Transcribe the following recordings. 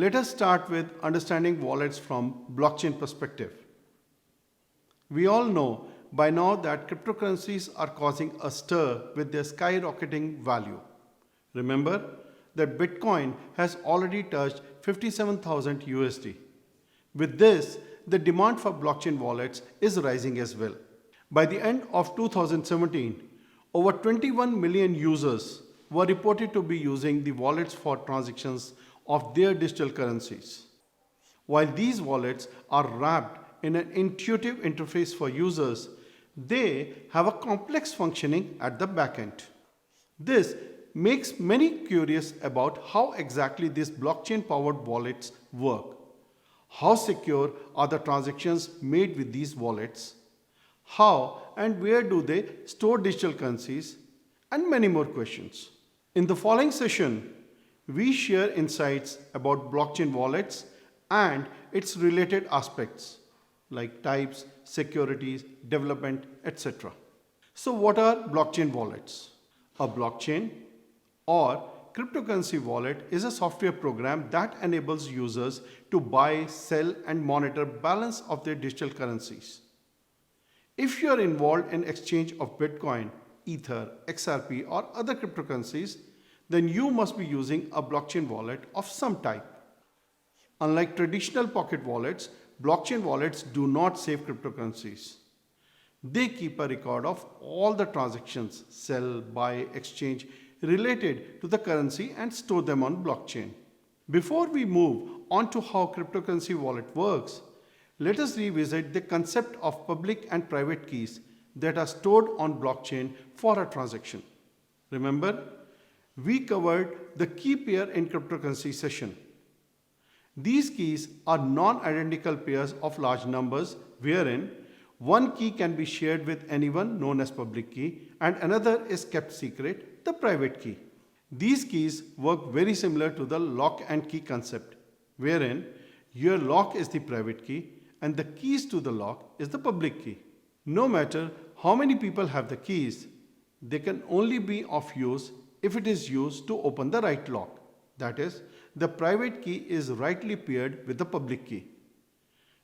Let us start with understanding wallets from blockchain perspective. We all know by now that cryptocurrencies are causing a stir with their skyrocketing value. Remember that Bitcoin has already touched 57,000 USD. With this, the demand for blockchain wallets is rising as well. By the end of 2017, over 21 million users were reported to be using the wallets for transactions of their digital currencies. While these wallets are wrapped in an intuitive interface for users, they have a complex functioning at the back end. This makes many curious about how exactly these blockchain-powered wallets work. How secure are the transactions made with these wallets? How and where do they store digital currencies? And many more questions. In the following session, we share insights about blockchain wallets and its related aspects like types, securities, development, etc. So what are blockchain wallets? A blockchain or cryptocurrency wallet is a software program that enables users to buy, sell and monitor balance of their digital currencies. If you are involved in exchange of Bitcoin, Ether, XRP or other cryptocurrencies, then you must be using a blockchain wallet of some type. Unlike traditional pocket wallets, blockchain wallets do not save cryptocurrencies. They keep a record of all the transactions, sell, buy, exchange related to the currency and store them on blockchain. Before we move on to how cryptocurrency wallet works, let us revisit the concept of public and private keys that are stored on blockchain for a transaction. Remember, we covered the key pair in cryptocurrency session. These keys are non-identical pairs of large numbers wherein one key can be shared with anyone known as public key and another is kept secret, the private key. These keys work very similar to the lock and key concept wherein your lock is the private key and the keys to the lock is the public key. No matter how many people have the keys, they can only be of use if it is used to open the right lock. That is, the private key is rightly paired with the public key.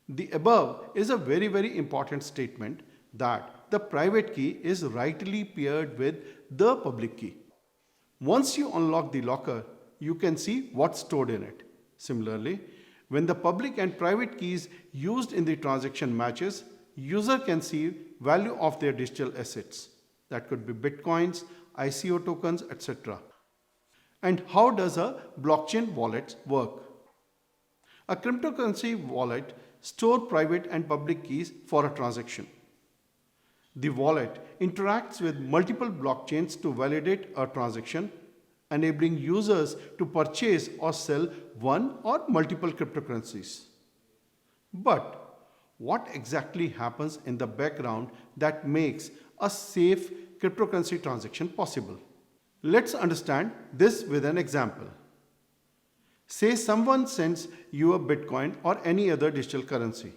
The above is a very important statement that the private key is rightly paired with the public key. Once you unlock the locker, you can see what's stored in it. Similarly, when the public and private keys used in the transaction matches, user can see value of their digital assets. That could be bitcoins, ICO tokens, etc. And how does a blockchain wallet work? A cryptocurrency wallet stores private and public keys for a transaction. The wallet interacts with multiple blockchains to validate a transaction, enabling users to purchase or sell one or multiple cryptocurrencies. But what exactly happens in the background that makes a safe cryptocurrency transaction possible? Let's understand this with an example. Say someone sends you a Bitcoin or any other digital currency.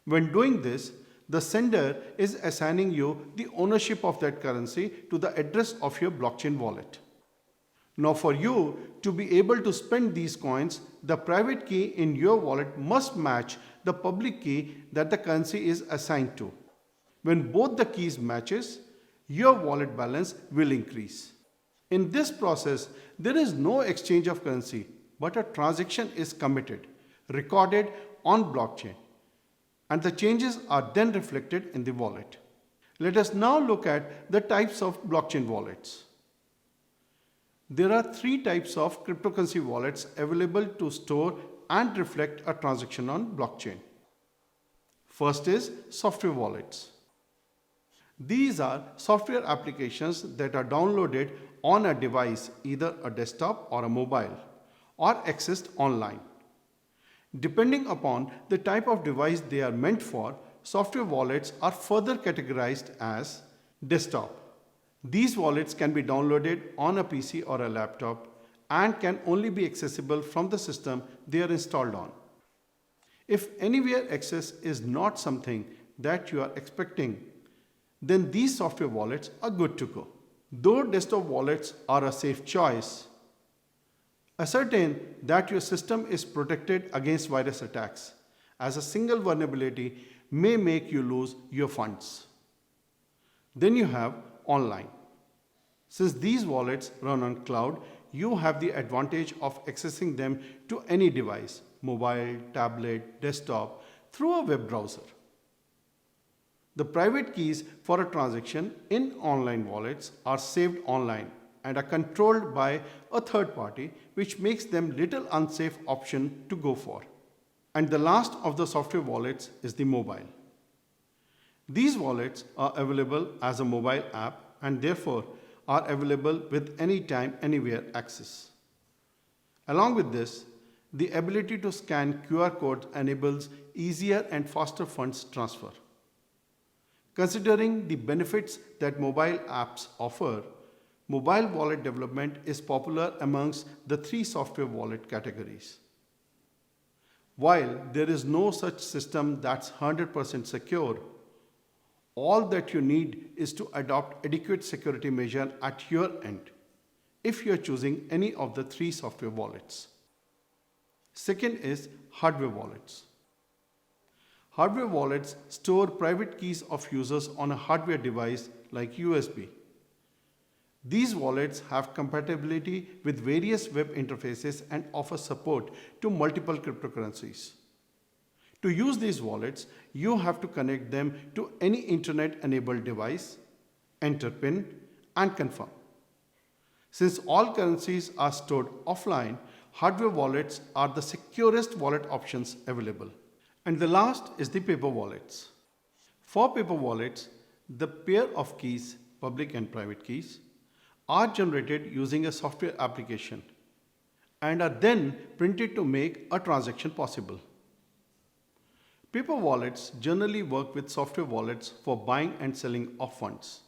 When doing this, the sender is assigning you the ownership of that currency to the address of your blockchain wallet. Now for you to be able to spend these coins, the private key in your wallet must match the public key that the currency is assigned to. When both the keys matches, your wallet balance will increase. In this process, there is no exchange of currency, but a transaction is committed, recorded on blockchain, and the changes are then reflected in the wallet. Let us now look at the types of blockchain wallets. There are three types of cryptocurrency wallets available to store and reflect a transaction on blockchain. First is software wallets. These are software applications that are downloaded on a device, either a desktop or a mobile, or accessed online. Depending upon the type of device they are meant for, software wallets are further categorized as desktop. These wallets can be downloaded on a PC or a laptop and can only be accessible from the system they are installed on. If anywhere access is not something that you are expecting, then these software wallets are good to go. Though desktop wallets are a safe choice, Ascertain that your system is protected against virus attacks, as a single vulnerability may make you lose your funds. Then you have online. Since these wallets run on cloud, you have the advantage of accessing them to any device, mobile, tablet, desktop, through a web browser. The private keys for a transaction in online wallets are saved online and are controlled by a third party, which makes them little unsafe option to go for. And the last of the software wallets is the mobile. These wallets are available as a mobile app and therefore are available with anytime, anywhere access. Along with this, the ability to scan QR codes enables easier and faster funds transfer. Considering the benefits that mobile apps offer, mobile wallet development is popular amongst the three software wallet categories. While there is no such system that's 100% secure, all that you need is to adopt adequate security measure at your end if you are choosing any of the three software wallets. Second is hardware wallets. Hardware wallets store private keys of users on a hardware device like USB. These wallets have compatibility with various web interfaces and offer support to multiple cryptocurrencies. To use these wallets, you have to connect them to any internet-enabled device, enter PIN, and confirm. Since all currencies are stored offline, hardware wallets are the securest wallet options available. And the last is the paper wallets. For paper wallets, the pair of keys, public and private keys, are generated using a software application and are then printed to make a transaction possible. Paper wallets generally work with software wallets for buying and selling of funds.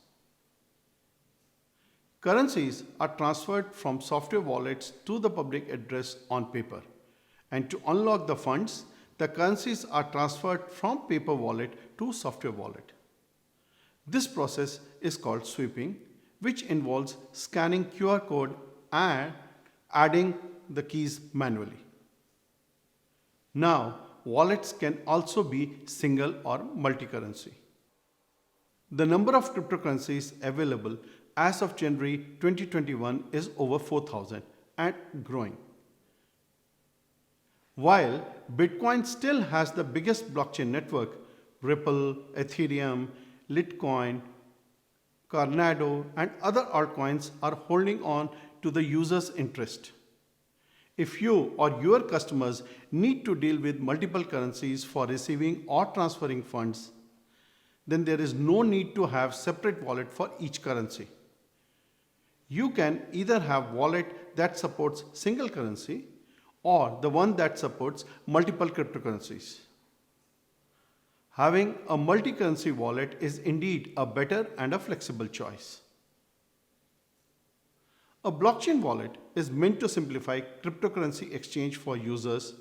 Currencies are transferred from software wallets to the public address on paper, and to unlock the funds, the currencies are transferred from paper wallet to software wallet. This process is called sweeping, which involves scanning QR code and adding the keys manually. Now, wallets can also be single or multi-currency. The number of cryptocurrencies available as of January 2021 is over 4,000 and growing. While Bitcoin still has the biggest blockchain network, Ripple, Ethereum, Litecoin, Cardano, and other altcoins are holding on to the user's interest. If you or your customers need to deal with multiple currencies for receiving or transferring funds, then there is no need to have separate wallet for each currency. You can either have wallet that supports single currency or the one that supports multiple cryptocurrencies. Having a multi-currency wallet is indeed a better and a flexible choice. A blockchain wallet is meant to simplify cryptocurrency exchange for users,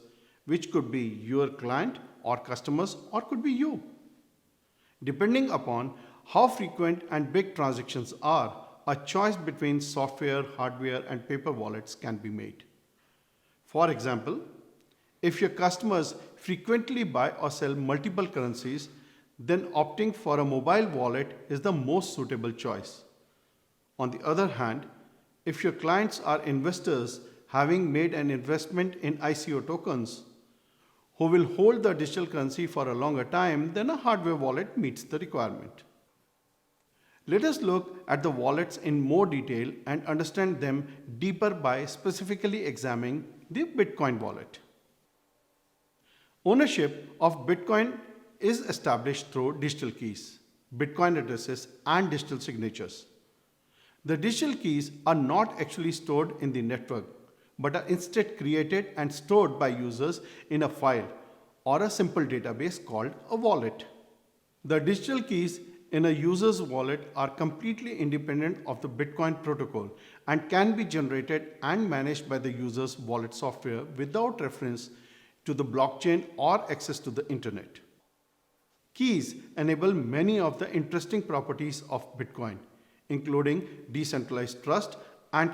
which could be your client or customers or could be you. Depending upon how frequent and big transactions are, a choice between software, hardware, and paper wallets can be made. For example, if your customers frequently buy or sell multiple currencies, then opting for a mobile wallet is the most suitable choice. On the other hand, if your clients are investors having made an investment in ICO tokens who will hold the digital currency for a longer time, then a hardware wallet meets the requirement. Let us look at the wallets in more detail and understand them deeper by specifically examining the Bitcoin wallet. Ownership of Bitcoin is established through digital keys, Bitcoin addresses, and digital signatures. The digital keys are not actually stored in the network, but are instead created and stored by users in a file or a simple database called a wallet. The digital keys in a user's wallet are completely independent of the Bitcoin protocol and can be generated and managed by the user's wallet software without reference to the blockchain or access to the internet. Keys enable many of the interesting properties of Bitcoin, including decentralized trust